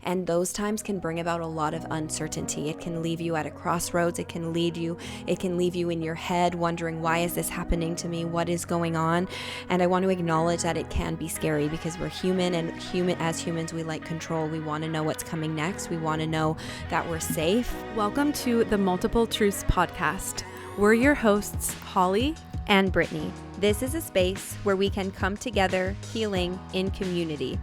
And those times can bring about a lot of uncertainty. It can leave you at a crossroads. It can leave you in your head wondering, why is this happening to me? What is going on? And I want to acknowledge that it can be scary because we're human, and as humans, we like control. We want to know what's coming next. We want to know that we're safe. Welcome to the Multiple Truths podcast. We're your hosts, Holly and Brittany. This is a space where we can come together healing in community,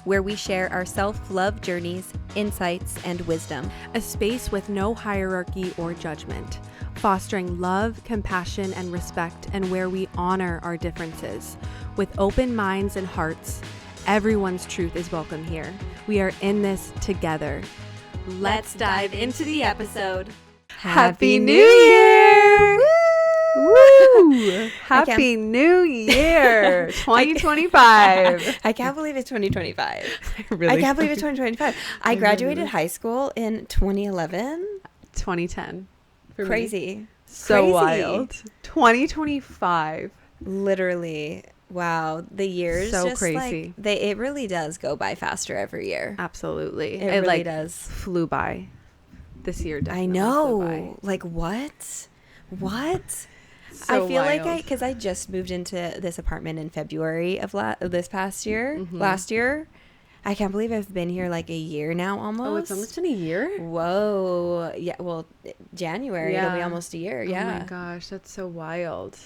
where we share our self-love journeys, insights, and wisdom. A space with no hierarchy or judgment, fostering love, compassion, and respect, and where we honor our differences. With open minds and hearts, everyone's truth is welcome here. We are in this together. Let's dive into the episode. Happy New Year! Woo! Happy New Year 2025. I can't believe it's 2025. Really? I can't believe it's 2025. I graduated high school in 2011. 2010. Crazy. So Crazy. wild. 2025. Literally. Wow. The years So just crazy. It really does go by faster every year. Absolutely. It really does. Flew by. This year definitely I flew know. by. Like what? What? So I feel wild. like because I just moved into this apartment in February of this past year. Mm-hmm. Last year. I can't believe I've been here like a year now almost. Oh, it's almost been a year? Whoa. Yeah. Well, January. Yeah. It'll be almost a year. Yeah. Oh my gosh, that's so wild.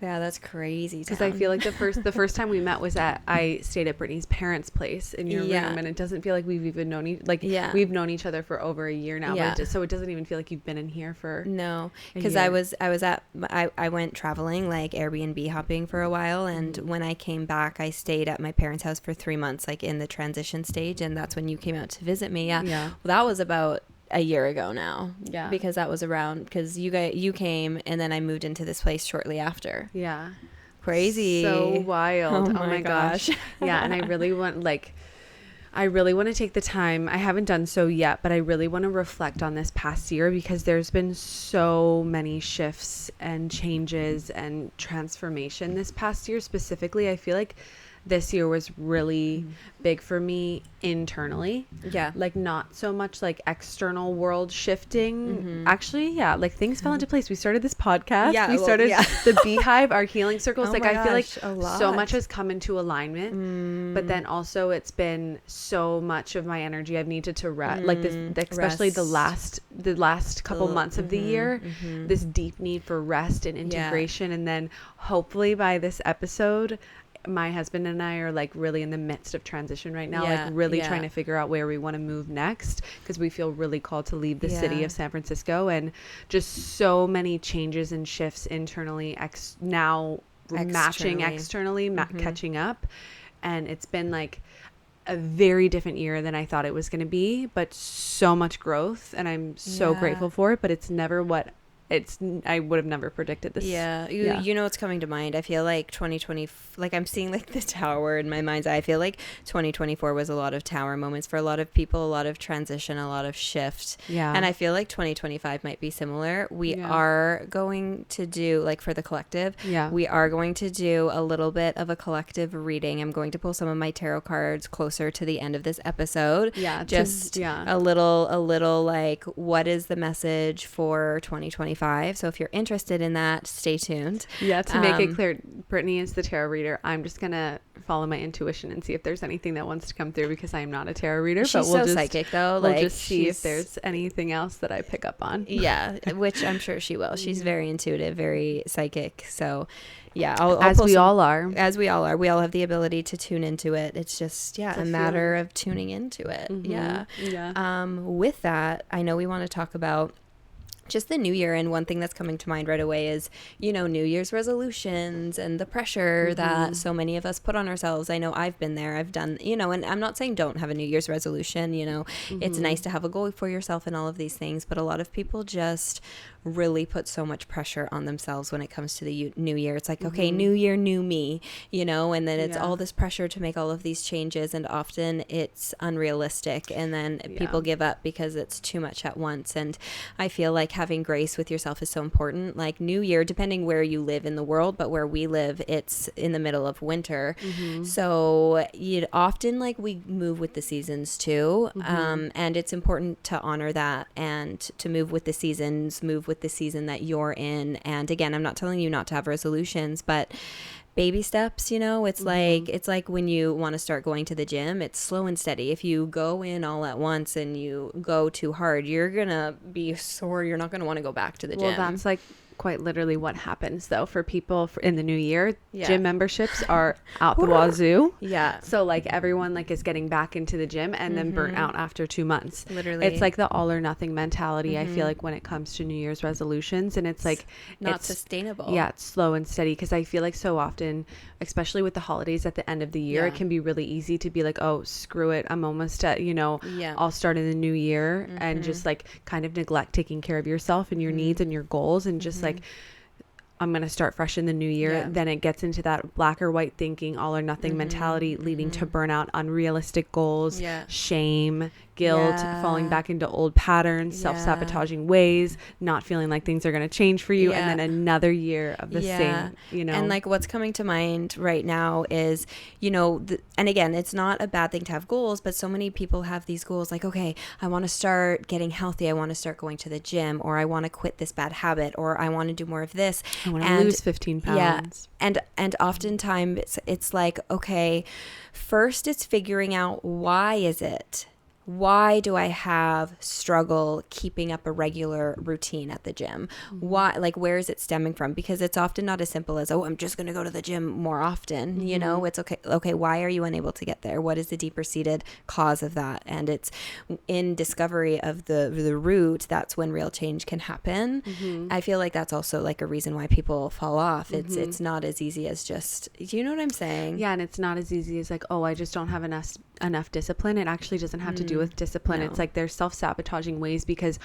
Yeah, that's crazy. Because I feel like the first time we met was I stayed at Brittany's parents' place in your room, and it doesn't feel like we've even known we've known each other for over a year now. Yeah. But so it doesn't even feel like you've been in here for because I went traveling, like Airbnb hopping for a while, and when I came back, I stayed at my parents' house for 3 months, like in the transition stage, and that's when you came out to visit me. Yeah. Well, that was about a year ago now. Yeah. Because that was around because you came and then I moved into this place shortly after. Yeah. Crazy. So wild. Oh my gosh. Yeah, and I really want to take the time. I haven't done so yet, but I really want to reflect on this past year because there's been so many shifts and changes and transformation this past year. Specifically, I feel like this year was really big for me internally. Yeah. Like not so much like external world shifting. Actually, yeah, like things fell into place. We started this podcast. Yeah, we started the Beehive, our healing circles. I feel like so much has come into alignment. But then also it's been so much of my energy I've needed to rest. Like this, especially the last couple months of the year, this deep need for rest and integration. And then hopefully by this episode, my husband and I are like really in the midst of transition right now, like really trying to figure out where we want to move next because we feel really called to leave the city of San Francisco, and just so many changes and shifts internally, matching externally, catching up. And it's been like a very different year than I thought it was going to be, but so much growth, and I'm so grateful for it, but it's never what I would have never predicted this. You know what's coming to mind? I feel like 2020, like I'm seeing like the tower in my mind's eye. I feel like 2024 was a lot of tower moments for a lot of people, a lot of transition, a lot of shift. Yeah. And I feel like 2025 might be similar. We are going to do, like for the collective, we are going to do a little bit of a collective reading. I'm going to pull some of my tarot cards closer to the end of this episode. Yeah. Just a little like, what is the message for 2025? So if you're interested in that, stay tuned. Yeah, to make it clear, Brittany is the tarot reader. I'm just gonna follow my intuition and see if there's anything that wants to come through because I am not a tarot reader. She's so psychic though. We'll just see if there's anything else that I pick up on. Yeah, which I'm sure she will. She's very intuitive, very psychic. So yeah, as we all are. We all have the ability to tune into it. It's just a matter of tuning into it. With that, I know we want to talk about just the new year, and one thing that's coming to mind right away is, New Year's resolutions and the pressure that so many of us put on ourselves. I know I've been there. I've done, and I'm not saying don't have a New Year's resolution, it's nice to have a goal for yourself and all of these things, but a lot of people just really put so much pressure on themselves when it comes to the new year. It's like, okay, new year, new me, and then it's all this pressure to make all of these changes, and often it's unrealistic, and then people give up because it's too much at once. And I feel like having grace with yourself is so important. Like New Year, depending where you live in the world, but where we live, it's in the middle of winter. So you'd often like we move with the seasons too. And it's important to honor that and to move with the seasons, move with the season that you're in. And again, I'm not telling you not to have resolutions, but baby steps, you know, it's like when you want to start going to the gym, it's slow and steady. If you go in all at once and you go too hard, you're gonna be sore. You're not gonna want to go back to the gym. Well, that's like quite literally what happens though for people in the new year. Gym memberships are out the wazoo. So like everyone like is getting back into the gym and then burnt out after 2 months. Literally, it's like the all or nothing mentality. I feel like when it comes to New Year's resolutions, and it's like not sustainable. It's slow and steady, because I feel like so often, especially with the holidays at the end of the year, it can be really easy to be like, oh, screw it, I'm almost at, I'll start in the new year, and just like kind of neglect taking care of yourself and your needs and your goals, and just like, I'm going to start fresh in the new year. Then it gets into that black or white thinking, all or nothing mentality, leading to burnout, unrealistic goals, shame, guilt, falling back into old patterns, self-sabotaging ways, not feeling like things are going to change for you, and then another year of the same, And like what's coming to mind right now is, and again, it's not a bad thing to have goals, but so many people have these goals like, okay, I want to start getting healthy, I want to start going to the gym, or I want to quit this bad habit, or I want to do more of this. I want to lose 15 pounds. And oftentimes it's like, okay, first it's figuring out why do I have struggle keeping up a regular routine at the gym? Why, like, where is it stemming from? Because it's often not as simple as, oh, I'm just going to go to the gym more often. It's okay. Why are you unable to get there? What is the deeper seated cause of that? And it's in discovery of the root, that's when real change can happen. I feel like that's also like a reason why people fall off. It's not as easy as just, do you know what I'm saying? Yeah. And it's not as easy as like, oh, I just don't have enough discipline. It actually doesn't have to do with discipline. No. It's like there's self-sabotaging ways, because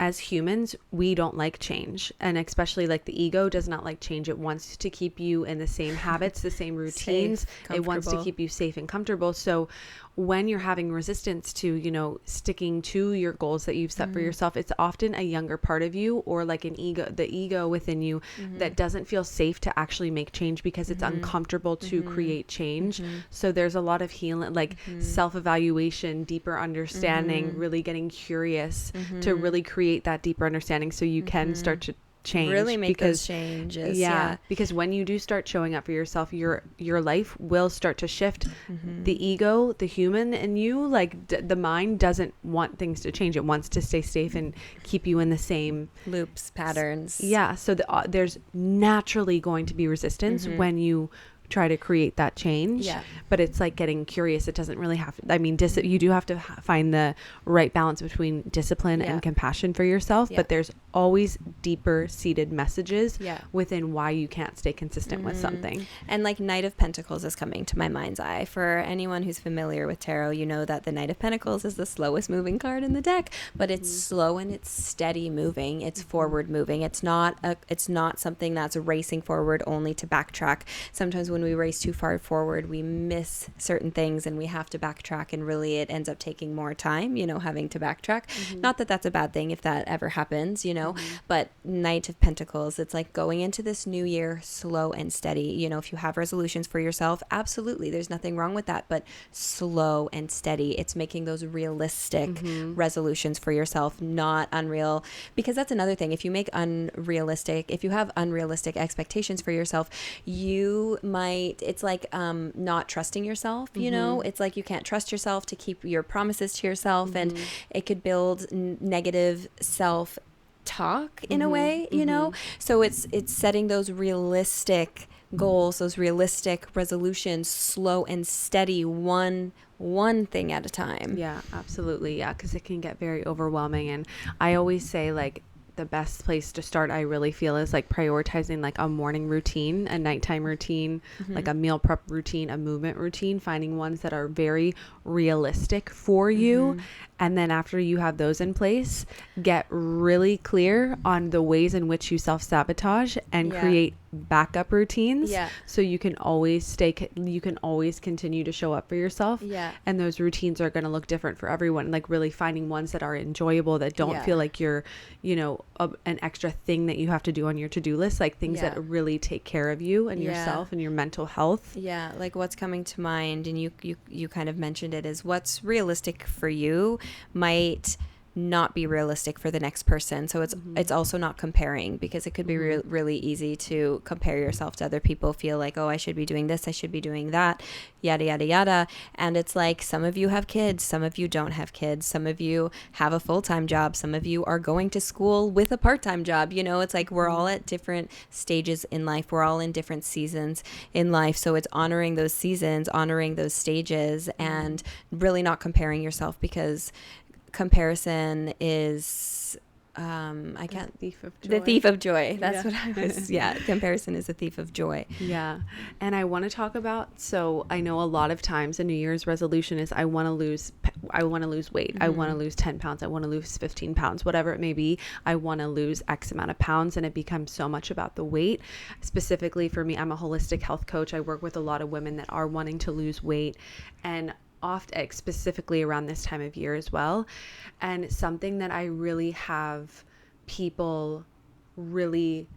as humans, we don't like change. And especially like the ego does not like change. It wants to keep you in the same habits, the same routines. It wants to keep you safe and comfortable. So when you're having resistance to, sticking to your goals that you've set for yourself, it's often a younger part of you, or like the ego within you that doesn't feel safe to actually make change, because it's uncomfortable to create change. So there's a lot of healing, like self-evaluation, deeper understanding, really getting curious to really create that deeper understanding, so you can start to change, really make those changes. Because when you do start showing up for yourself, your life will start to shift. The ego, the human in you, like the mind doesn't want things to change. It wants to stay safe and keep you in the same loops, patterns. So there's naturally going to be resistance when you try to create that change. But it's like getting curious. It doesn't really have, you do have to find the right balance between discipline and compassion for yourself, but there's always deeper seated messages within why you can't stay consistent with something. And like Knight of Pentacles is coming to my mind's eye. For anyone who's familiar with tarot, you know that the Knight of Pentacles is the slowest moving card in the deck, but it's slow and it's steady moving. It's forward moving. It's not something that's racing forward only to backtrack. Sometimes when we race too far forward, we miss certain things and we have to backtrack, and really it ends up taking more time, having to backtrack. Not that that's a bad thing if that ever happens, but Knight of Pentacles, it's like going into this new year slow and steady. If you have resolutions for yourself, absolutely, there's nothing wrong with that, but slow and steady. It's making those realistic resolutions for yourself, not unreal, because that's another thing. If you have unrealistic expectations for yourself, it's like not trusting yourself, it's like you can't trust yourself to keep your promises to yourself, and it could build negative self-talk in a way, so it's setting those realistic goals, those realistic resolutions, slow and steady, one thing at a time. Yeah, absolutely. Because it can get very overwhelming. And I always say, like, the best place to start, I really feel, is like prioritizing like a morning routine, a nighttime routine, like a meal prep routine, a movement routine, finding ones that are very realistic for you, And then after you have those in place, get really clear on the ways in which you self-sabotage and create backup routines, so you can always continue to show up for yourself. And those routines are going to look different for everyone, like really finding ones that are enjoyable, that don't feel like you're, you know, an extra thing that you have to do on your to-do list, like things that really take care of you and yourself and your mental health. Like what's coming to mind, and you kind of mentioned it, is what's realistic for you might not be realistic for the next person. So it's also not comparing, because it could be really easy to compare yourself to other people, feel like, oh, I should be doing this, I should be doing that, yada yada yada. And it's like, some of you have kids, some of you don't have kids, some of you have a full-time job, some of you are going to school with a part-time job. You know, it's like we're all at different stages in life, we're all in different seasons in life. So it's honoring those seasons, honoring those stages, and really not comparing yourself, because comparison is the thief of joy. That's what I was comparison is a thief of joy. And I want to talk about, so I know a lot of times a New Year's resolution is I want to lose weight, I want to lose 10 pounds, I want to lose 15 pounds, whatever it may be, I want to lose X amount of pounds, and it becomes so much about the weight. Specifically for me, I'm a holistic health coach. I work with a lot of women that are wanting to lose weight, and often specifically around this time of year as well. And something that I really have people really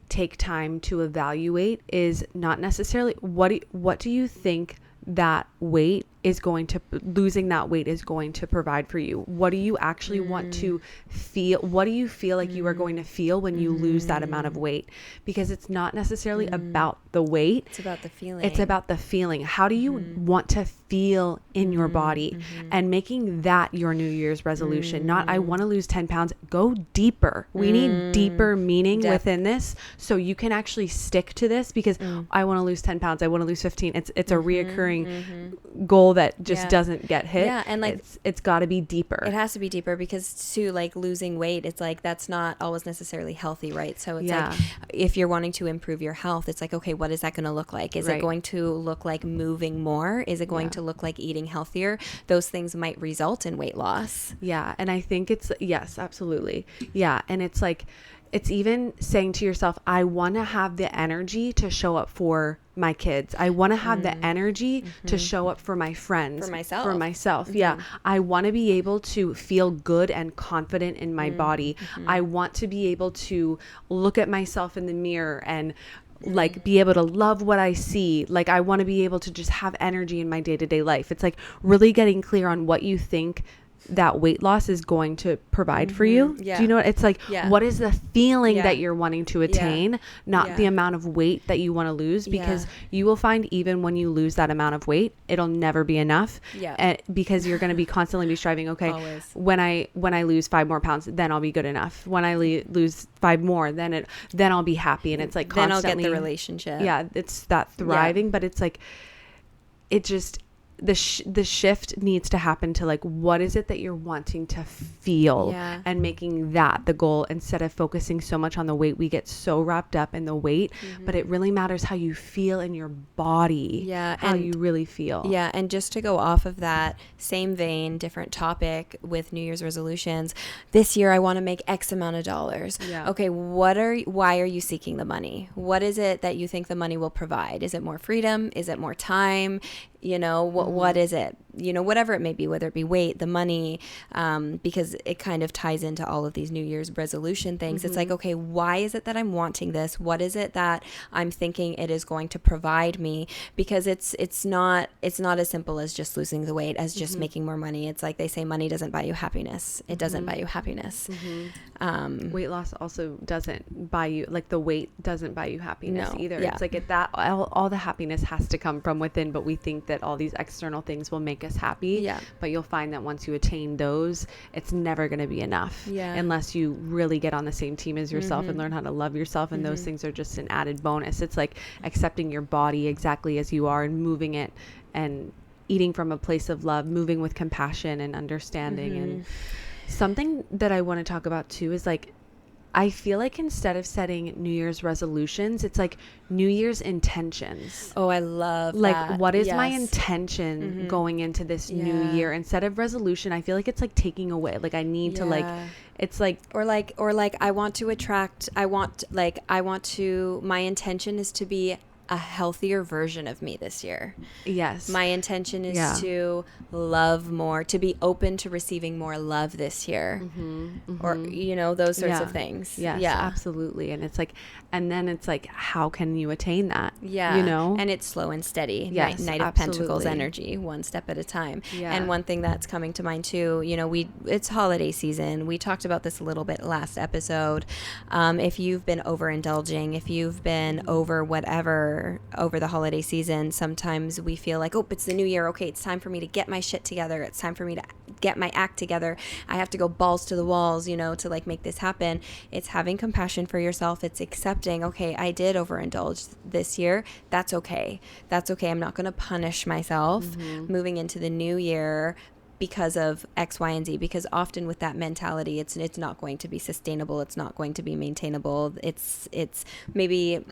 take time to evaluate is not necessarily what do you think that weight is going to, losing that weight is going to provide for you? What do you actually want to feel? What do you feel like you are going to feel when you lose that amount of weight? Because it's not necessarily about the weight. It's about the feeling. It's about the feeling. How do you want to feel in your body? And making that your New Year's resolution, not I want to lose 10 pounds. Go deeper. We need deeper meaning within this, so you can actually stick to this, because I want to lose 10 pounds. I want to lose 15. It's a reoccurring goal that just doesn't get hit. And like it's got to be deeper. It has to be deeper, because to like losing weight, it's like that's not always necessarily healthy, right? So it's like if you're wanting to improve your health, it's like, okay, what is that going to look like? Is it going to look like moving more? Is it going to look like eating healthier? Those things might result in weight loss. And I think it's, yes, absolutely. And it's like, it's even saying to yourself, I want to have the energy to show up for my kids. I want to have the energy to show up for my friends, for myself. I want to be able to feel good and confident in my body. I want to be able to look at myself in the mirror and like be able to love what I see. Like I want to be able to just have energy in my day-to-day life. It's like really getting clear on what you think that weight loss is going to provide for you. Do you know what it's like? What is the feeling that you're wanting to attain, not the amount of weight that you want to lose? Because you will find even when you lose that amount of weight, it'll never be enough. Because you're going to be constantly be striving. Okay, always. When I lose 5 more pounds, then I'll be good enough. When I lose 5 more, then I'll be happy. And it's like constantly, then I'll get the relationship. It's that thriving, but it's like it just. The shift needs to happen to like, what is it that you're wanting to feel, and making that the goal instead of focusing so much on the weight. We get so wrapped up in the weight, but it really matters how you feel in your body, how you really feel. And just to go off of that same vein, different topic with New Year's resolutions, this year I want to make X amount of dollars. Okay, why are you seeking the money? What is it that you think the money will provide? Is it more freedom? Is it more time? You know, what is it? You know, whatever it may be, whether it be weight, the money, because it kind of ties into all of these New Year's resolution things. It's like, okay, why is it that I'm wanting this? What is it that I'm thinking it is going to provide me? Because it's not as simple as just losing the weight, as just making more money. It's like they say, money doesn't buy you happiness. It doesn't buy you happiness. Weight loss also doesn't buy you, like the weight doesn't buy you happiness either. It's like all the happiness has to come from within, but we think that all these external things will make us happy. But you'll find that once you attain those, it's never going to be enough unless you really get on the same team as yourself and learn how to love yourself. And those things are just an added bonus. It's like accepting your body exactly as you are and moving it and eating from a place of love, moving with compassion and understanding. And something that I want to talk about too is like, I feel like instead of setting New Year's resolutions, it's like New Year's intentions. Oh, I love like that. What is my intention going into this new year? Instead of resolution, I feel like it's like taking away. Like I need to like, it's like or like I want to attract. My intention is to be a healthier version of me this year. Yes. My intention is to love more, to be open to receiving more love this year. Or, those sorts of things. Yes, absolutely. And it's like, and then it's like, how can you attain that? Yeah. And it's slow and steady. Yes, Knight of Pentacles energy, one step at a time. Yeah. And one thing that's coming to mind too, it's holiday season. We talked about this a little bit last episode. If you've been overindulging, if you've been over whatever over the holiday season, sometimes we feel like, oh, it's the new year. Okay, it's time for me to get my shit together. It's time for me to get my act together. I have to go balls to the walls, to like make this happen. It's having compassion for yourself. It's accepting, okay, I did overindulge this year. That's okay. That's okay. I'm not going to punish myself moving into the new year because of X, Y, and Z, because often with that mentality, it's not going to be sustainable. It's not going to be maintainable. It's maybe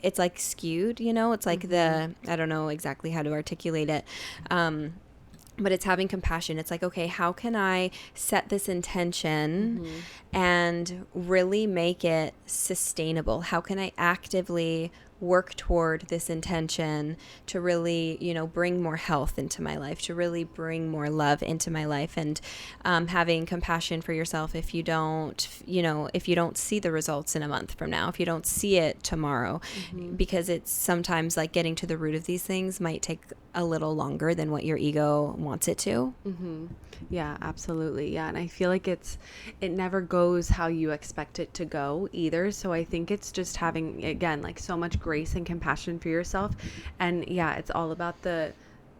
it's like skewed, it's like I don't know exactly how to articulate it. But it's having compassion. It's like, okay, how can I set this intention and really make it sustainable? How can I actively work toward this intention to really, bring more health into my life, to really bring more love into my life, and having compassion for yourself if you don't see the results in a month from now, if you don't see it tomorrow, because it's sometimes like getting to the root of these things might take a little longer than what your ego wants it to. Yeah, absolutely. Yeah. And I feel like it never goes how you expect it to go either. So I think it's just having, again, like so much grace and compassion for yourself. And yeah, it's all about the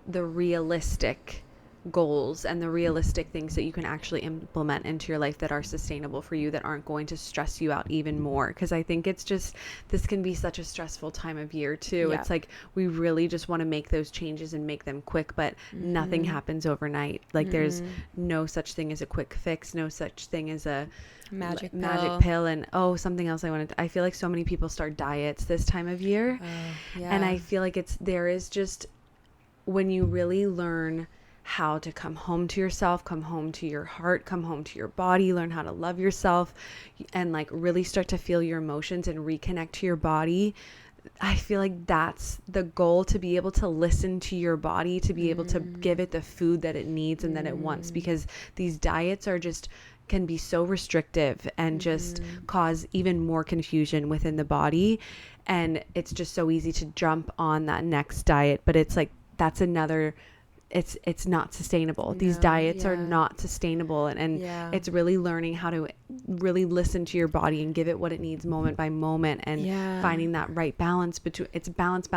realistic goals and the realistic things that you can actually implement into your life that are sustainable for you, that aren't going to stress you out even more. Because I think it's just, this can be such a stressful time of year too. It's like we really just want to make those changes and make them quick, but nothing happens overnight. Like there's no such thing as a quick fix, no such thing as a magic pill. And something else I feel like so many people start diets this time of year. And I feel like there is just, when you really learn how to come home to yourself, come home to your heart, come home to your body, learn how to love yourself, and like really start to feel your emotions and reconnect to your body. I feel like that's the goal, to be able to listen to your body, to be able to give it the food that it needs and that it wants, because these diets can be so restrictive and just cause even more confusion within the body. And it's just so easy to jump on that next diet, but it's like, that's another, it's not sustainable. These diets are not sustainable. And it's really learning how to really listen to your body and give it what it needs moment by moment, and finding that right balance between, it's balance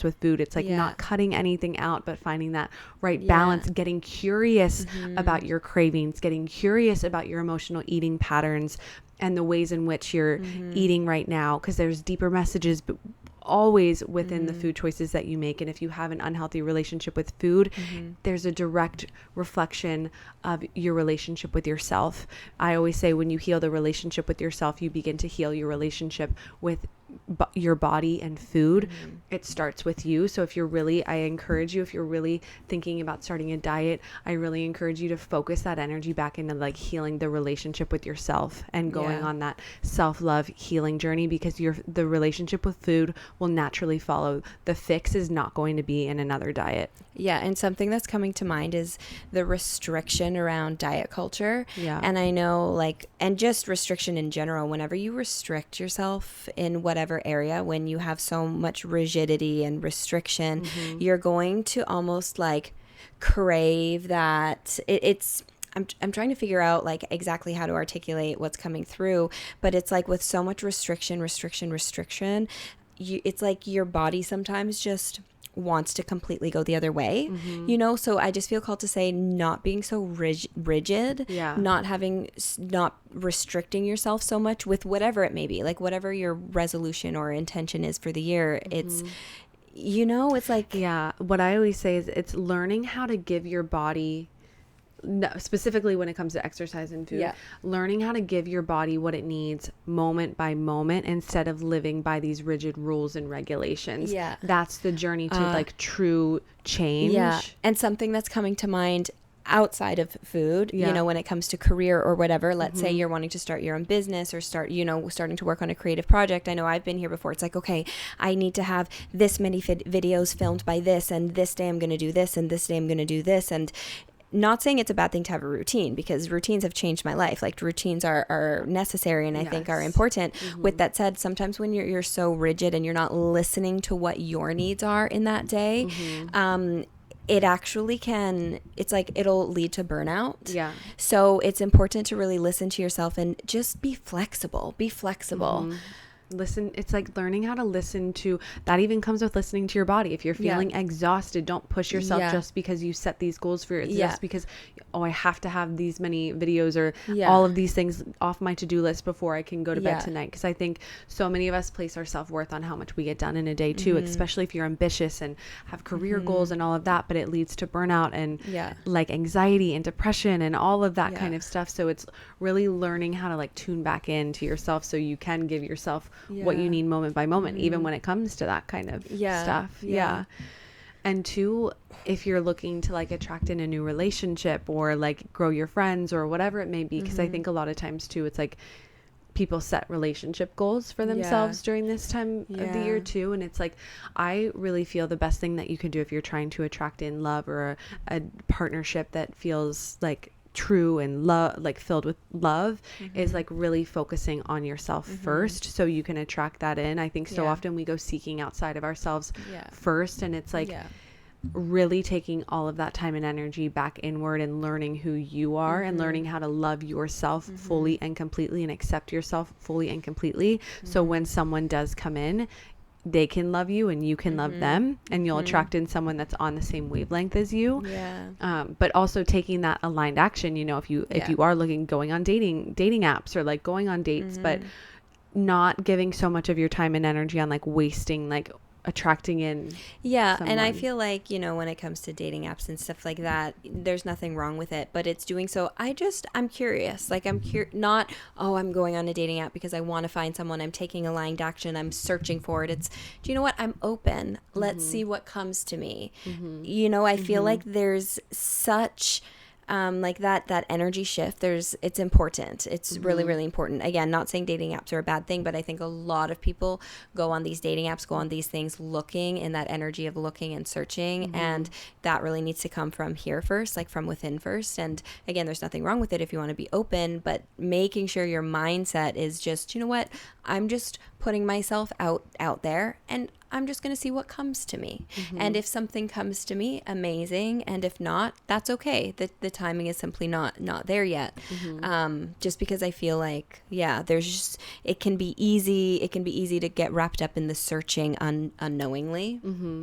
with food. It's like not cutting anything out, but finding that right balance, getting curious about your cravings, getting curious about your emotional eating patterns and the ways in which you're eating right now, because there's deeper messages, but always within the food choices that you make. And if you have an unhealthy relationship with food, there's a direct reflection of your relationship with yourself. I always say, when you heal the relationship with yourself, you begin to heal your relationship with your body and food. It starts with you. So I encourage you, if you're really thinking about starting a diet, I really encourage you to focus that energy back into like healing the relationship with yourself and going on that self-love healing journey, because the relationship with food will naturally follow. The fix is not going to be in another diet. Yeah, and something that's coming to mind is the restriction around diet culture. Yeah. And I know, and just restriction in general, whenever you restrict yourself in whatever area, when you have so much rigidity and restriction, you're going to almost crave that. I'm trying to figure out exactly how to articulate what's coming through, but it's like with so much restriction, it's like your body sometimes just wants to completely go the other way, so I just feel called to say, not being so rigid, not restricting yourself so much with whatever it may be, whatever your resolution or intention is for the year. It's it's like, what I always say is, it's learning how to give your body specifically when it comes to exercise and food, learning how to give your body what it needs moment by moment instead of living by these rigid rules and regulations. Yeah. That's the journey to like true change. Yeah. And something that's coming to mind outside of food, you know, when it comes to career or whatever, let's say you're wanting to start your own business or starting to work on a creative project. I know I've been here before. It's like, okay, I need to have this many videos filmed by this, and this day I'm going to do this, and this day I'm going to do this. And not saying it's a bad thing to have a routine, because routines have changed my life. Like, routines are necessary, and I think are important. With that said, sometimes when you're so rigid and you're not listening to what your needs are in that day, it actually it's like it'll lead to burnout. Yeah. So it's important to really listen to yourself and just be flexible. Listen, it's like learning how to listen to that. Even comes with listening to your body. If you're feeling exhausted, don't push yourself just because you set these goals for yourself. Just because, I have to have these many videos or all of these things off my to-do list before I can go to bed tonight. Because I think so many of us place our self-worth on how much we get done in a day too, especially if you're ambitious and have career goals and all of that, but it leads to burnout and like anxiety and depression and all of that kind of stuff. So it's really learning how to like tune back into yourself so you can give yourself what you need moment by moment, even when it comes to that kind of stuff. And two, if you're looking to like attract in a new relationship or like grow your friends or whatever it may be, because I think a lot of times too, it's like people set relationship goals for themselves during this time of the year too. And it's like, I really feel the best thing that you can do if you're trying to attract in love or a partnership that feels like true and love, like filled with love, is like really focusing on yourself first so you can attract that in. I think so often we go seeking outside of ourselves first, and it's like really taking all of that time and energy back inward and learning who you are and learning how to love yourself fully and completely and accept yourself fully and completely. So when someone does come in, they can love you and you can love them, and you'll attract in someone that's on the same wavelength as you. But also taking that aligned action, if you are going on dating apps or like going on dates, but not giving so much of your time and energy on like wasting like attracting in someone. And I feel like when it comes to dating apps and stuff like that, there's nothing wrong with it, but it's doing so I'm curious, like I'm going on a dating app because I want to find someone, I'm taking aligned action, I'm searching for it. It's, do you know what, I'm open, let's see what comes to me. I feel like there's such like that energy shift, it's important. It's really, really important. Again, not saying dating apps are a bad thing, but I think a lot of people go on these dating apps, go on these things looking in that energy of looking and searching. And that really needs to come from here first, like from within first. And again, there's nothing wrong with it if you want to be open, but making sure your mindset is just, you know what, I'm just putting myself out there, and I'm just going to see what comes to me. And if something comes to me, amazing. And if not, that's okay. The timing is simply not there yet. Just because I feel like, it can be easy to get wrapped up in the searching unknowingly.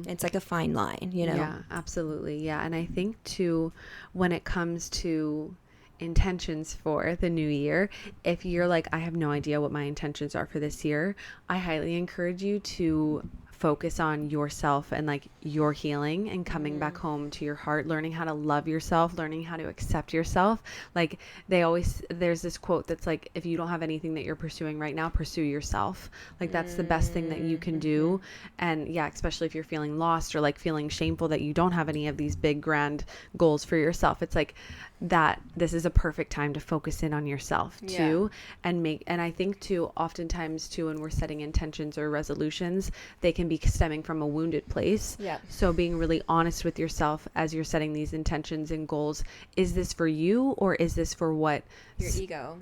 It's like a fine line, Yeah, absolutely. Yeah. And I think too, when it comes to intentions for the new year, if you're like, I have no idea what my intentions are for this year, I highly encourage you to focus on yourself and like your healing and coming back home to your heart, learning how to love yourself, learning how to accept yourself. Like there's this quote that's like, if you don't have anything that you're pursuing right now, pursue yourself. Like that's the best thing that you can do. And especially if you're feeling lost or like feeling shameful that you don't have any of these big grand goals for yourself, it's like that this is a perfect time to focus in on yourself too. And I think too, oftentimes too, when we're setting intentions or resolutions, they can be stemming from a wounded place. So being really honest with yourself as you're setting these intentions and goals, is this for you or is this for what your ego?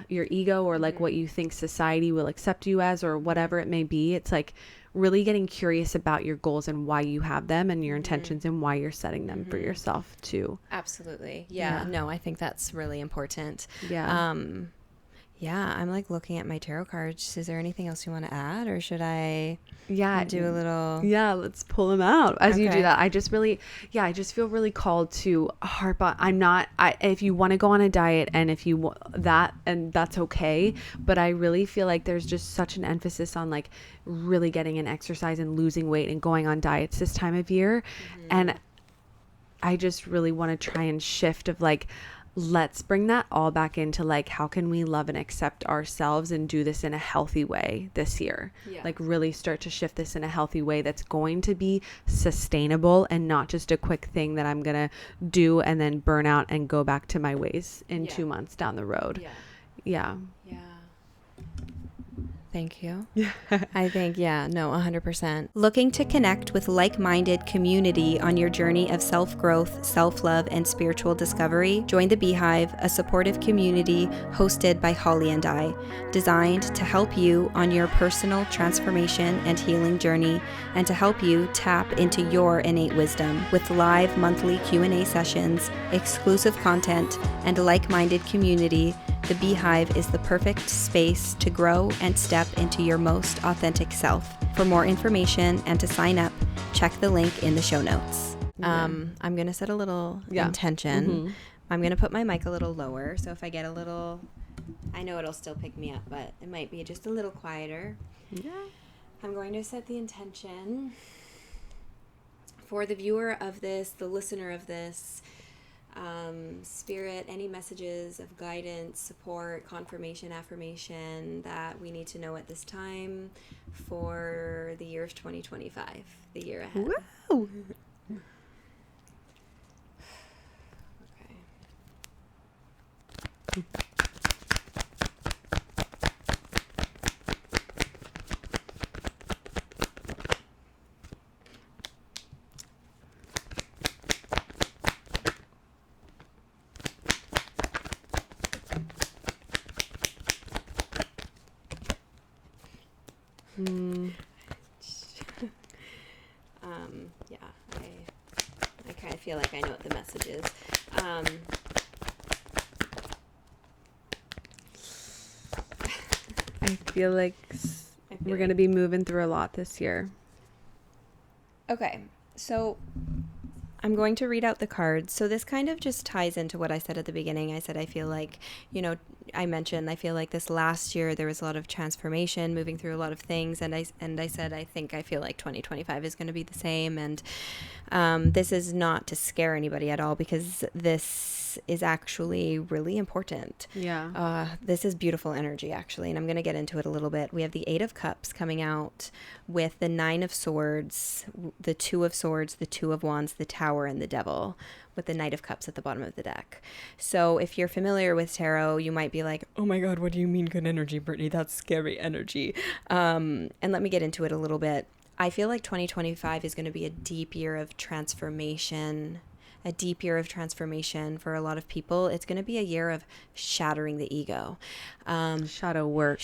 Your ego, or like what you think society will accept you as, or whatever it may be. It's like really getting curious about your goals and why you have them and your intentions and why you're setting them for yourself too. Absolutely. No, I think that's really important. I'm like looking at my tarot cards. Is there anything else you want to add, or should I do a little? Let's pull them out as you do that. I just feel really called to harp on. If you want to go on a diet and if you and that's okay, but I really feel like there's just such an emphasis on like really getting an exercise and losing weight and going on diets this time of year. And I just really want to try and shift of like, let's bring that all back into like, how can we love and accept ourselves and do this in a healthy way this year? Like really start to shift this in a healthy way that's going to be sustainable and not just a quick thing that I'm going to do and then burn out and go back to my ways in 2 months down the road. Yeah. Thank you. I think, 100%. Looking to connect with like-minded community on your journey of self-growth, self-love, and spiritual discovery? Join the Beehive, a supportive community hosted by Holly and I, designed to help you on your personal transformation and healing journey, and to help you tap into your innate wisdom. With live monthly Q&A sessions, exclusive content, and a like-minded community, the Beehive is the perfect space to grow and step into your most authentic self. For more information and to sign up, check the link in the show notes. I'm going to set a little intention. I'm going to put my mic a little lower. So if I get a little, I know it'll still pick me up, but it might be just a little quieter. I'm going to set the intention for the viewer of this, the listener of this, spirit, any messages of guidance, support, confirmation, affirmation that we need to know at this time for the year of 2025, the year ahead. Woo! Okay. I kind of feel like I know what the message is. I feel like we're going to be moving through a lot this year. Okay, so I'm going to read out the cards. So this kind of just ties into what I said at the beginning. I said I feel like, I feel like this last year there was a lot of transformation, moving through a lot of things, and I said I feel like 2025 is going to be the same, and this is not to scare anybody at all, because this is actually really important. This is beautiful energy, actually, and I'm going to get into it a little bit. We have the 8 of Cups coming out with the 9 of Swords, the 2 of Swords, the 2 of Wands, the Tower, and the Devil, with the Knight of Cups at the bottom of the deck. So if you're familiar with tarot, you might be like, oh my God, what do you mean good energy, Brittany? That's scary energy. And let me get into it a little bit. I feel like 2025 is going to be a deep year of transformation for a lot of people. It's going to be a year of shattering the ego. Shadow work.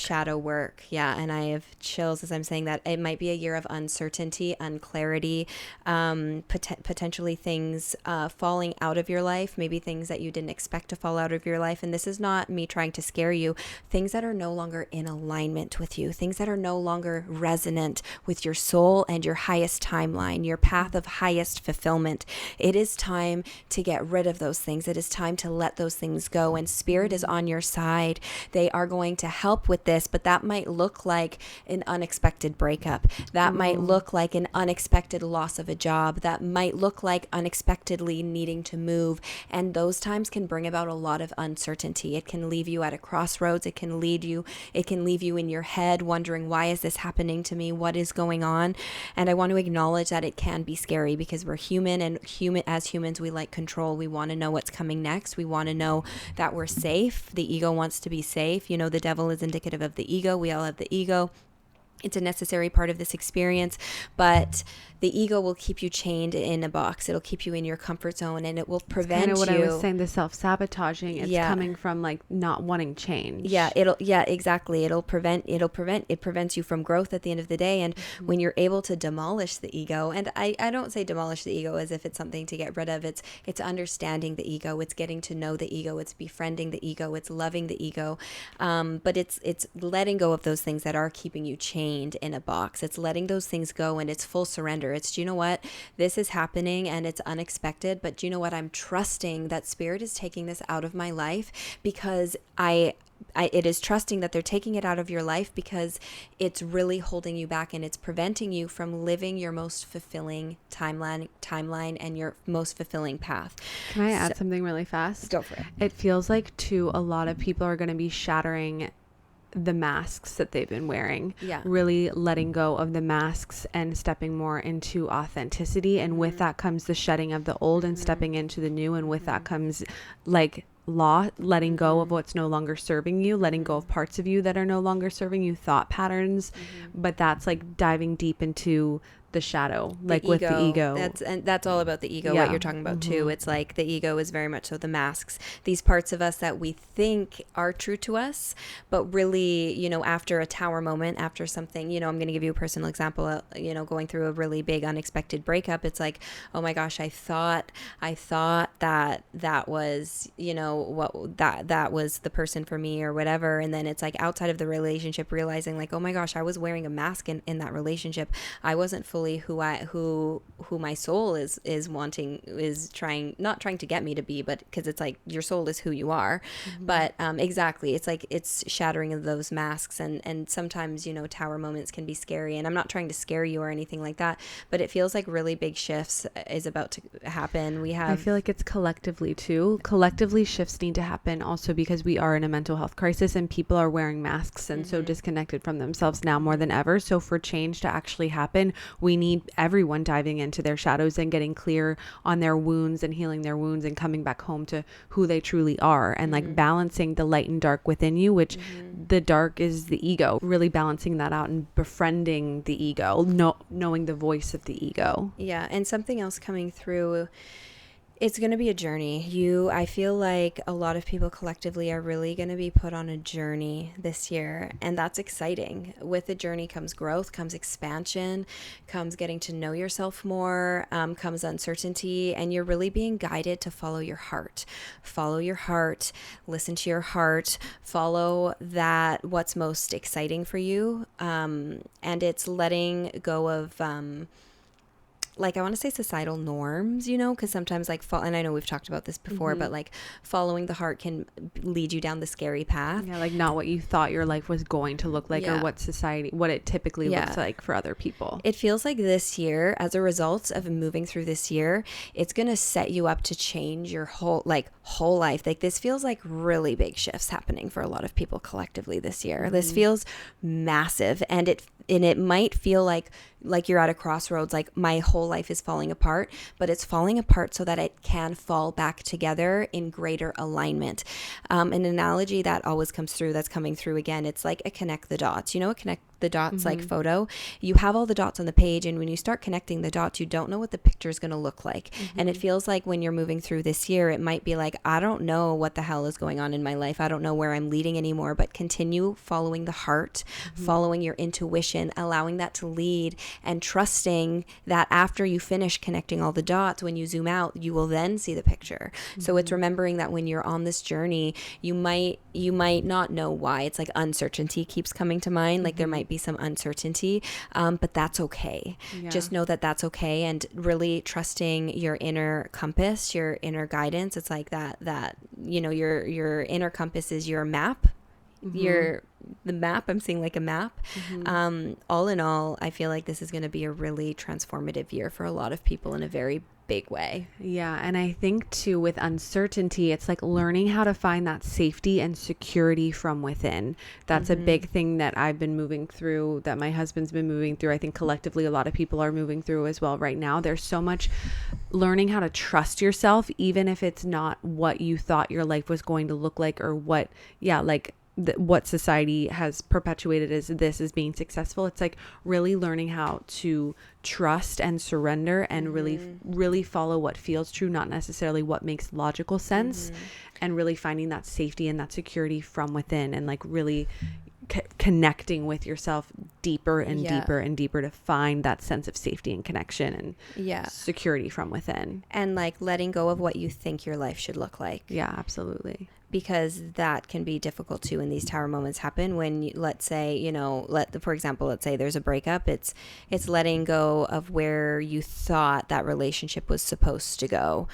Yeah. And I have chills as I'm saying that. It might be a year of uncertainty, unclarity, potentially things falling out of your life, maybe things that you didn't expect to fall out of your life. And this is not me trying to scare you. Things that are no longer in alignment with you, things that are no longer resonant with your soul and your highest timeline, your path of highest fulfillment. It is time to get rid of those things. It is time to let those things go, and spirit is on your side. They are going to help with this, but that might look like an unexpected breakup. That might look like an unexpected loss of a job. That might look like unexpectedly needing to move, and those times can bring about a lot of uncertainty. It can leave you at a crossroads. It can leave you in your head wondering, why is this happening to me? What is going on? And I want to acknowledge that it can be scary, because we're human, and as humans, we like control. We want to know what's coming next. We want to know that we're safe. The ego wants to be safe. The devil is indicative of the ego. We all have the ego. It's a necessary part of this experience, but the ego will keep you chained in a box. It'll keep you in your comfort zone, and it will prevent you. Kind of what I was saying, the self-sabotaging. It's coming from like not wanting change. Exactly. It prevents you from growth at the end of the day. And when you're able to demolish the ego, and I don't say demolish the ego as if it's something to get rid of. It's understanding the ego. It's getting to know the ego. It's befriending the ego. It's loving the ego. But it's letting go of those things that are keeping you chained in a box. It's letting those things go, and it's full surrender. It's, do you know what? This is happening and it's unexpected, but do you know what? I'm trusting that spirit is taking this out of my life because I it is trusting that they're taking it out of your life because it's really holding you back and it's preventing you from living your most fulfilling timeline and your most fulfilling path. Can I add something really fast? Go for it. It feels like too, a lot of people are going to be shattering the masks that they've been wearing. Yeah. Really letting go of the masks and stepping more into authenticity. And with that comes the shedding of the old and stepping into the new. And with that comes like letting go of what's no longer serving you, letting go of parts of you that are no longer serving you, thought patterns. But that's like diving deep into the shadow, like with the ego. That's all about the ego, what you're talking about too. It's like the ego is very much so the masks, these parts of us that we think are true to us, but really, you know, after a tower moment, after something, you know, I'm going to give you a personal example, you know, going through a really big unexpected breakup. It's like, oh my gosh, I thought that was, you know, that was the person for me or whatever. And then it's like outside of the relationship, realizing like, oh my gosh, I was wearing a mask in that relationship. I wasn't fully who my soul is not trying to get me to be, but because it's like your soul is who you are. But exactly, it's like it's shattering of those masks, and sometimes, you know, tower moments can be scary, and I'm not trying to scare you or anything like that, but it feels like really big shifts is about to happen. I feel like it's collectively shifts need to happen also because we are in a mental health crisis and people are wearing masks and so disconnected from themselves now more than ever. So for change to actually happen, we need everyone diving into their shadows and getting clear on their wounds and healing their wounds and coming back home to who they truly are, and like balancing the light and dark within you, which the dark is the ego, really balancing that out and befriending the ego, knowing the voice of the ego. Yeah. And something else coming through, it's going to be a journey. I feel like a lot of people collectively are really going to be put on a journey this year, and that's exciting. With the journey comes growth, comes expansion, comes getting to know yourself more, comes uncertainty, and you're really being guided to follow your heart. Follow your heart, listen to your heart, follow that what's most exciting for you, and it's letting go of like, I want to say societal norms, you know, because sometimes like, and I know we've talked about this before, but like following the heart can lead you down the scary path. Yeah, like not what you thought your life was going to look like or what it typically looks like for other people. It feels like this year, as a result of moving through this year, it's going to set you up to change your whole life. Like this feels like really big shifts happening for a lot of people collectively this year. This feels massive, and it might feel like you're at a crossroads, like my whole life is falling apart, but it's falling apart so that it can fall back together in greater alignment. An analogy that always comes through, that's coming through again, it's like a connect the dots, you know, a connect the dots like photo. You have all the dots on the page, and when you start connecting the dots, you don't know what the picture is going to look like. And it feels like when you're moving through this year, it might be like, I don't know what the hell is going on in my life. I don't know where I'm leading anymore, but continue following the heart, following your intuition, allowing that to lead, and trusting that after you finish connecting all the dots, when you zoom out, you will then see the picture. So it's remembering that when you're on this journey, you might not know why. It's like uncertainty keeps coming to mind. Like there might be some uncertainty, but that's okay. Just know that that's okay, and really trusting your inner compass, your inner guidance. It's like that you know, your inner compass is your map. The map, I'm seeing like a map. All in all, I feel like this is going to be a really transformative year for a lot of people in a very big way. Yeah. And I think too, with uncertainty, it's like learning how to find that safety and security from within. That's a big thing that I've been moving through, that my husband's been moving through. I think collectively a lot of people are moving through as well right now. There's so much learning how to trust yourself, even if it's not what you thought your life was going to look like, or what society has perpetuated as this as being successful. It's like really learning how to trust and surrender and really follow what feels true, not necessarily what makes logical sense, and really finding that safety and that security from within, and like really connecting with yourself deeper and deeper and deeper to find that sense of safety and connection and security from within, and like letting go of what you think your life should look like. Yeah, absolutely. Because that can be difficult too when these tower moments happen. When let's say, you know, for example, let's say there's a breakup, it's letting go of where you thought that relationship was supposed to go.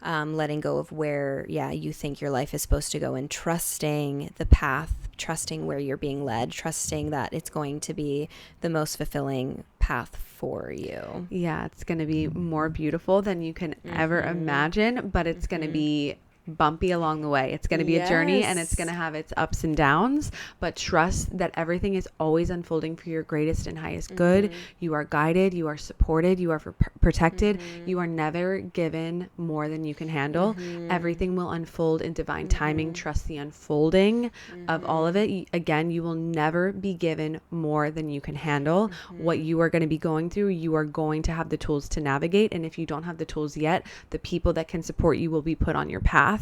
letting go of where, you think your life is supposed to go, and trusting the path, trusting where you're being led, trusting that it's going to be the most fulfilling path for you. Yeah, it's going to be more beautiful than you can ever imagine, but it's going to be bumpy along the way. It's going to be a journey, and it's going to have its ups and downs, but trust that everything is always unfolding for your greatest and highest good. You are guided, you are supported, you are protected. You are never given more than you can handle. Everything will unfold in divine timing. Trust the unfolding of all of it. Again, you will never be given more than you can handle. What you are going to be going through, you are going to have the tools to navigate, and if you don't have the tools yet, the people that can support you will be put on your path.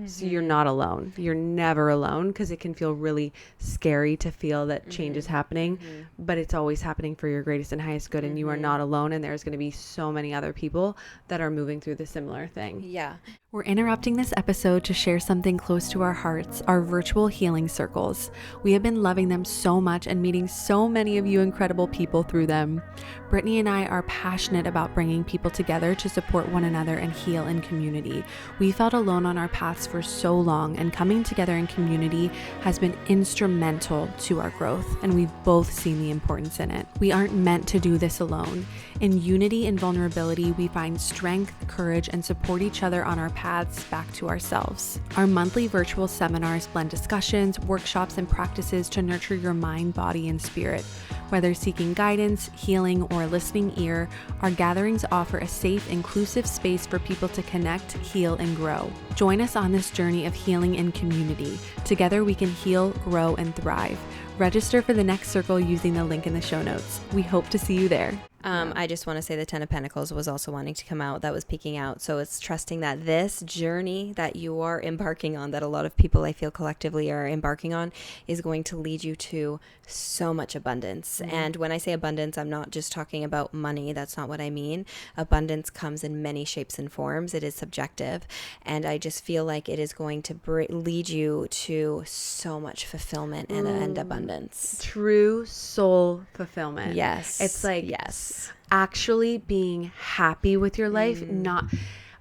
So you're not alone. You're never alone, because it can feel really scary to feel that change is happening, but it's always happening for your greatest and highest good, and you are not alone, and there's going to be so many other people that are moving through the similar thing. Yeah. We're interrupting this episode to share something close to our hearts, our virtual healing circles. We have been loving them so much and meeting so many of you incredible people through them. Brittany and I are passionate about bringing people together to support one another and heal in community. We felt alone on our paths for so long, and coming together in community has been instrumental to our growth, and we've both seen the importance in it. We aren't meant to do this alone. In unity and vulnerability, we find strength, courage, and support each other on our paths back to ourselves. Our monthly virtual seminars blend discussions, workshops, and practices to nurture your mind, body, and spirit. Whether seeking guidance, healing, or a listening ear, our gatherings offer a safe, inclusive space for people to connect, heal, and grow. Join us on this journey of healing in community. Together we can heal, grow, and thrive. Register for the next circle using the link in the show notes. We hope to see you there. I just want to say the Ten of Pentacles was also wanting to come out. That was peeking out. So it's trusting that this journey that you are embarking on, that a lot of people I feel collectively are embarking on, is going to lead you to so much abundance. And when I say abundance, I'm not just talking about money. That's not what I mean. Abundance comes in many shapes and forms. It is subjective. And I just feel like it is going to lead you to so much fulfillment and abundance. True soul fulfillment. Yes. It's like, yes, actually being happy with your life, not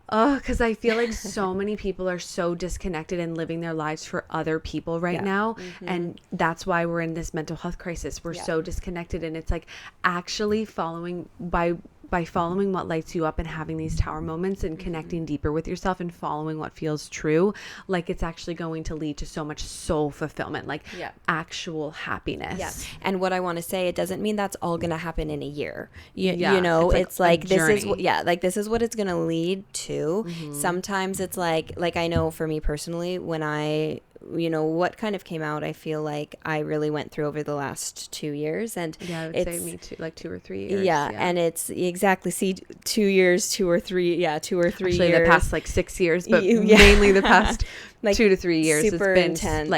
because I feel like so many people are so disconnected and living their lives for other people right now, and that's why we're in this mental health crisis. We're so disconnected, and it's like actually following by following what lights you up and having these tower moments and connecting deeper with yourself and following what feels true, like it's actually going to lead to so much soul fulfillment, like actual happiness. Yes. And what I want to say, it doesn't mean that's all going to happen in a year. You know, it's like this is this is what it's going to lead to. Sometimes it's like I know for me personally, when I what kind of came out, I feel like I really went through over the last 2 years, and I would say me too, like 2 or 3 years. And it's exactly 2 years, 2 or 3 actually years. The past like 6 years, but mainly the past like 2 to 3 years. Super it's been intense.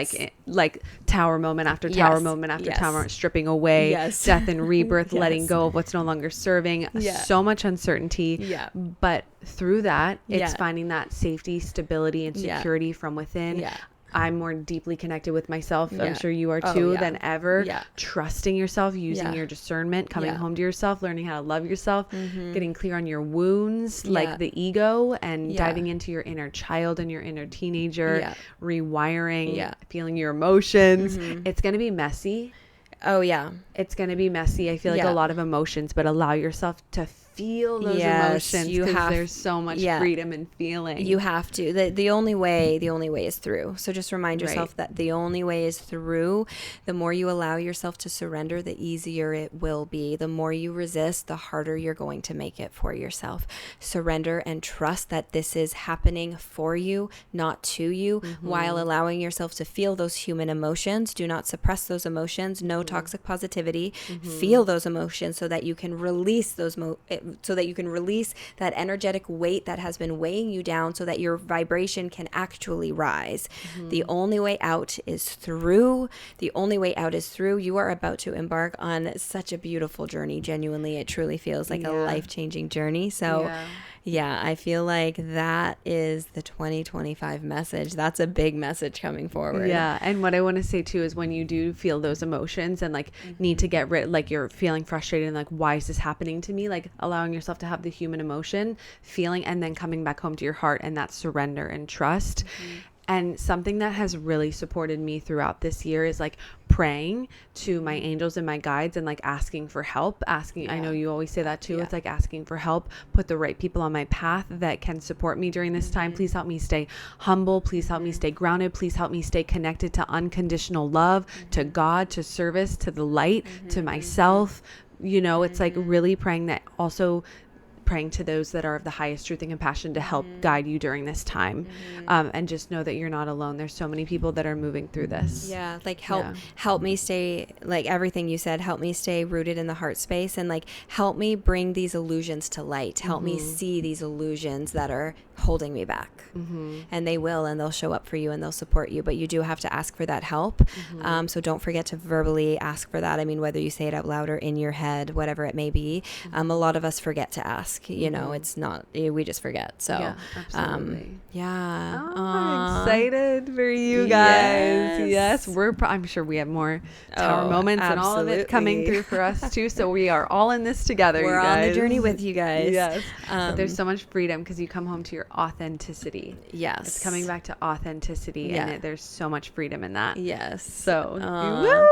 like tower moment after tower moment after tower moment, stripping away, death and rebirth, letting go of what's no longer serving. So much uncertainty. But through that, it's finding that safety, stability, and security from within. I'm more deeply connected with myself. I'm sure you are too, than ever. Trusting yourself, using your discernment, coming home to yourself, learning how to love yourself, getting clear on your wounds, like the ego, and diving into your inner child and your inner teenager, rewiring, feeling your emotions. It's going to be messy. Oh, yeah. It's going to be messy. I feel like a lot of emotions, but allow yourself to feel those emotions, because there's so much freedom in feeling. You have to. The only way is through. So just remind yourself that the only way is through. The more you allow yourself to surrender, the easier it will be. The more you resist, the harder you're going to make it for yourself. Surrender and trust that this is happening for you, not to you, while allowing yourself to feel those human emotions. Do not suppress those emotions. No toxic positivity. Feel those emotions so that you can release that energetic weight that has been weighing you down, so that your vibration can actually rise. The only way out is through. You are about to embark on such a beautiful journey. Genuinely, it truly feels like a life-changing journey. So Yeah, I feel like that is the 2025 message. That's a big message coming forward. Yeah. And what I want to say too is when you do feel those emotions and like need to get rid, like you're feeling frustrated and like, why is this happening to me? Like allowing yourself to have the human emotion, feeling, and then coming back home to your heart and that surrender and trust. And something that has really supported me throughout this year is like praying to my angels and my guides and like asking for help, I know you always say that too. It's like asking for help, put the right people on my path that can support me during this time. Please help me stay humble. Please help me stay grounded. Please help me stay connected to unconditional love, to God, to service, to the light, to myself. You know, it's like really praying that, also praying to those that are of the highest truth and compassion to help guide you during this time. And just know that you're not alone. There's so many people that are moving through this. Yeah. Like help me stay, like everything you said, help me stay rooted in the heart space, and like help me bring these illusions to light. Help me see these illusions that are holding me back. And they will, and they'll show up for you and they'll support you, but you do have to ask for that help. So don't forget to verbally ask for that. I mean, whether you say it out loud or in your head, whatever it may be. A lot of us forget to ask. You know, it's not, we just forget. So yeah, absolutely. I'm excited for you guys. Yes, I'm sure we have more tower moments and all of it coming through for us too. So we are all in this together. We're on the journey with you guys. Yes. But there's so much freedom because you come home to your authenticity. Yes. It's coming back to authenticity, and there's so much freedom in that. Yes. So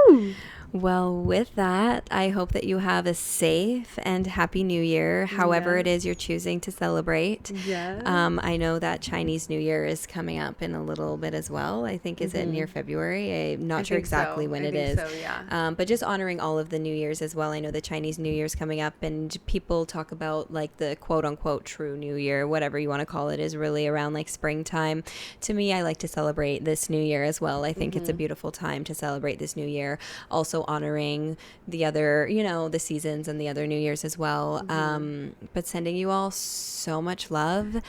woo! Well, with that, I hope that you have a safe and happy New Year, however it is you're choosing to celebrate. Yes. I know that Chinese New Year is coming up in a little bit as well. I think, is it near February? I'm not sure exactly when it is. So, yeah. But just honoring all of the New Years as well. I know the Chinese New Year's coming up, and people talk about like the quote unquote true New Year, whatever you want to call it, is really around like springtime. To me, I like to celebrate this New Year as well. I think it's a beautiful time to celebrate this New Year. Also honoring the other, you know, the seasons and the other New Years as well. But sending you all so much love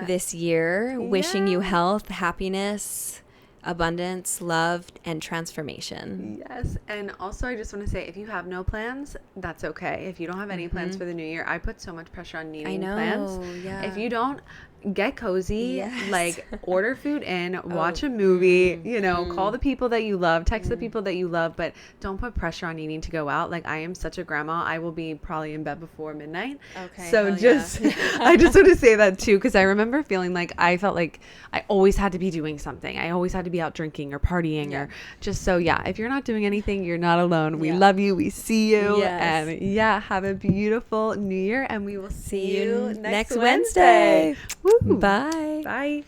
this year, wishing you health, happiness, abundance, love, and transformation. Yes. And also I just want to say, if you have no plans, that's okay. If you don't have any plans for the new year, I put so much pressure on needing plans. If you don't, get cozy, like order food in, watch a movie, you know, call the people that you love, text the people that you love, but don't put pressure on needing to go out. Like, I am such a grandma. I will be probably in bed before midnight. Okay. So I just want to say that too, because I remember feeling like I felt like I always had to be doing something. I always had to be out drinking or partying or just if you're not doing anything, you're not alone. We love you. We see you. And have a beautiful New Year, and we will see you next Wednesday. Bye. Bye.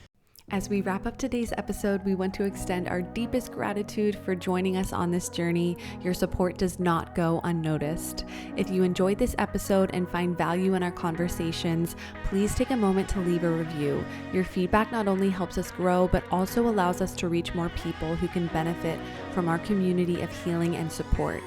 As we wrap up today's episode, we want to extend our deepest gratitude for joining us on this journey. Your support does not go unnoticed. If you enjoyed this episode and find value in our conversations, please take a moment to leave a review. Your feedback not only helps us grow, but also allows us to reach more people who can benefit from our community of healing and support.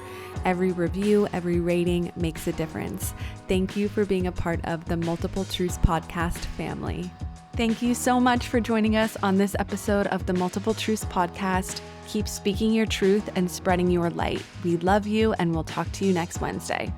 Every review, every rating makes a difference. Thank you for being a part of the Multiple Truths podcast family. Thank you so much for joining us on this episode of the Multiple Truths podcast. Keep speaking your truth and spreading your light. We love you, and we'll talk to you next Wednesday.